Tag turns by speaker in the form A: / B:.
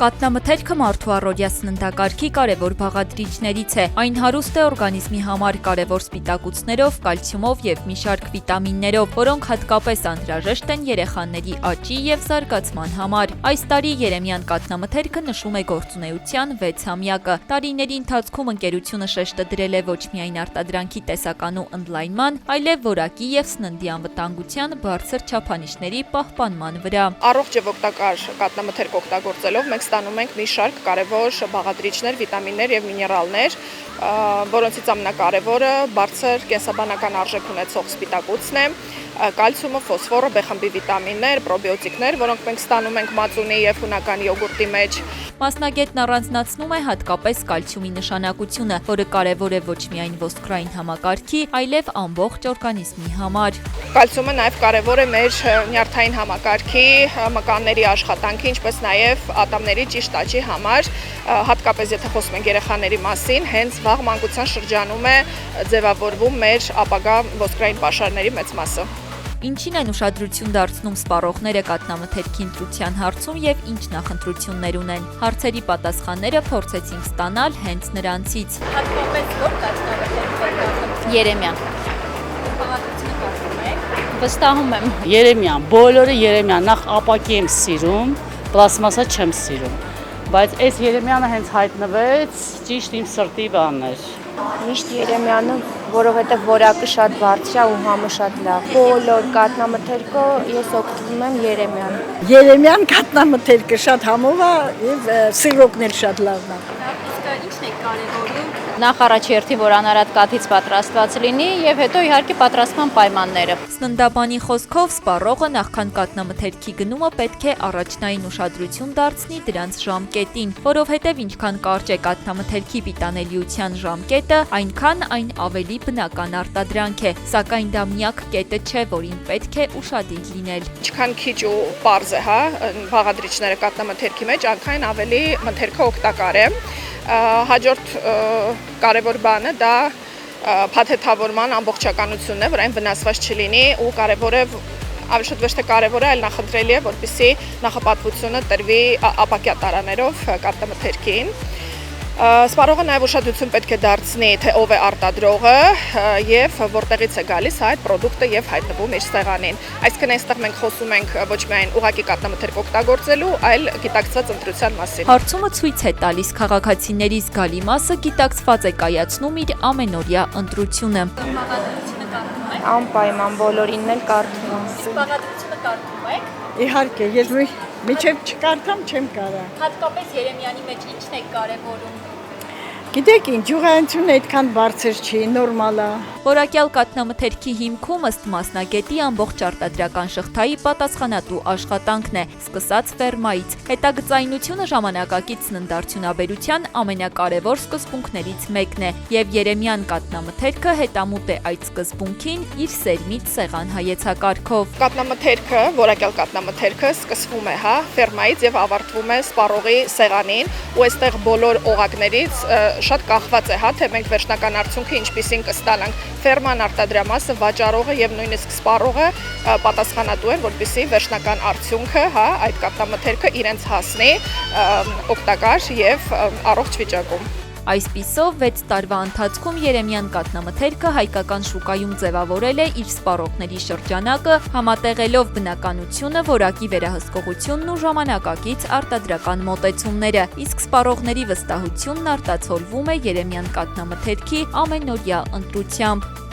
A: Կաթնամթերքը մարդու առօրյա սննդակարգի կարևոր բաղադրիչներից է։ Այն հարուստ է օրգանիզմի համար կարևոր սպիտակուցներով, կալցիումով եւ մի շարք վիտամիններով, որոնք հատկապես անհրաժեշտ են երեխաների աճի եւ զարգացման համար։ Այս տարի Երեմյան կաթնամթերքը նշում է գործունեության 6-ամյակը։ Տարիների ընթացքում ընկերությունը շեշտը դրել է ոչ միայն արտադրանքի տեսականու ընդլայնման, այլև որակի եւ սննդի անվտանգության բարձր չափանիշների պահպանման վրա։
B: Առողջ եւ օգտակար կաթնամթերք օգտագործելով մենք ստանում ենք մի շարք կարևոր բաղադրիչներ, վիտամիններ եւ միներալներ, որոնցից ամենակարևորը բարձր կենսաբանական արժեք ունեցող սպիտակուցն է, կալցիումը, ֆոսֆորը, B խմբի վիտամիններ, պրոբիոտիկներ, որոնք մենք ստանում ենք մածունի եւ հունական յոգուրտի մեջ։
A: Մասնագետն առանձնացնում է հատկապես կալցիումի նշանակությունը, որը կարևոր է ոչ միայն ոսկրային համակարգի, այլև ամբողջ օրգանիզմի համար։
B: Կալցիումը նաև կարևոր է մեր նյարդային համակարգի, մկանների աշխատանքի, ինչպես նաև ատամների ճիշտ աճի համար, հատկապես եթե խոսում ենք երեխաների մասին, հենց վաղ մանկության շրջանում է ձևավորվում մեր ապագա ոսկրային պաշարների մեծ մասը։
A: Ինչին են ուշադրություն դարձնում սպառողները կաթնամթերքի ընտրության հարցում եւ ինչ նախընտրություններ ունեն։ Հարցերի պատասխանները փորձեցինք ստանալ հենց նրանցից։ Հատկապես ո՞ր կաթնամթերք։
C: Երեմյան։
A: Բաղադրությունը կարծում եք։
C: Վստահում եմ։
D: Երեմյան, բոլորը Երեմյան, նախ ապակի եմ սիրում, պլաստմասա չեմ սիրում, բայց այս Երեմյանը հենց հայտնվեց, ճիշտ իմ սրտի բանն էր։
E: Միշտ Երեմյանը, որովհետև որակը շատ բարձր է ու համը շատ լավ։ Բոլոր կաթնամթերքո ես օգտվում եմ Երեմյան։
F: Երեմյան կաթնամթերքը շատ համով է եւ սիրոկն էլ շատ լավն է։
A: Իսկ ինչն է կարևորում։
C: Նախ առաջերտի, որ անարատ կաթից պատրաստված լինի եւ հետո իհարկե պատրաստման պայմանները։
A: Սննդաբանի խոսքով սպառողը նախքան կաթնամթերքի գնումը պետք է առաջնային ուշադրություն դարձնի դրանց ժամկետին, որովհետև ինչքան կարճ է կաթնամթերքի պիտանելիության ժամկետը, այնքան այն ավելի բնական արտադրանք է, սակայն դա միակ կետը չէ, որին պետք է ուշադիր լինել։
B: Ինչքան քիչ ու պարզ է, բաղադրիչները կաթնամթերքի մեջ, այնքան ավելի մթերքը օգտակար է։ Հաջորդ կարևոր բանը դա փաթեթավորման ամբողջականությունն է, որ այն վնասված չլինի ու կարևոր է ավելի շուտ ոչ թե կարևոր է, այլ նախընտրելի է, որպեսզի նախապատվությունը տրվի ապակյա տարաներով կաթնամթերքին։ Սպառողը նաև ուշադրություն պետք է դարձնի, թե ով է արտադրողը եւ որտեղից է գալիս այդ պրոդուկտը եւ հայտնվում իր սեղանին։ Այսինքն այստեղ մենք խոսում ենք ոչ միայն ուղղակի կաթնամթերք օգտագործելու, այլ գիտակցված ընտրության մասին։
A: Հարցումը ցույց է տալիս քաղաքացիների զգալի մասը գիտակցված է կայացնում իր ամենօրյա ընտրությունը։ Բաղադրությունը կարդում եք։
E: Անպայման բոլորինն էլ կարդում եմ։
A: Իսկ բաղադրությունը կարդում եք։
F: Իհարկե, ես միջև չկարդամ չեմ կարա։
A: Հատկապես Երեմյանի մեջ ինչն է կարևորում։
F: Գիտեք ինչ, յուղայնությունը այդքան բարձր չի, նորմալ է։
A: Որակյալ կաթնամթերքի հիմքում ըստ մասնագետի ամբողջ արտադրական շղթայի պատասխանատու աշխատանքն է, սկսած ֆերմայից։ Հետագծայնությունը ժամանակակից սննդարդյունաբերության ամենակարևոր սկզբունքներից մեկն է, եւ Երեմյան կաթնամթերքը հետամուտ է այդ սկզբունքին իր սերմից սեղան հայեցակարգով։
B: Կաթնամթերքը, որակյալ կաթնամթերքը սկսվում է, ֆերմայից եւ ավարտվում է սպառողի սեղանին, ու այստեղ բոլոր օղակներից շատ կախված է, թե մենք վերջնական արդյունքը ինչպիսին կստանանք։ Ֆերման արտադրամասը, վաճառողը եւ նույնիսկ սպառողը պատասխանատու են, որպեսզի վերջնական արդյունքը, այդ կաթնամթերքը իրենց հասնի օգտակար եւ առողջ վիճակում։
A: Այսպիսով 6 տարվա ընթացքում Երեմյան կաթնամթերքը հայկական շուկայում ձևավորել է իր սպառողների շրջանակը, համատեղելով բնականությունը, որակի վերահսկողությունն ու ժամանակակից արտադրական մոտեցումները, իսկ սպառողների վստահությունն արտացոլվում է Երեմյան կաթնամթերքի ամենօրյա ընտրությամբ։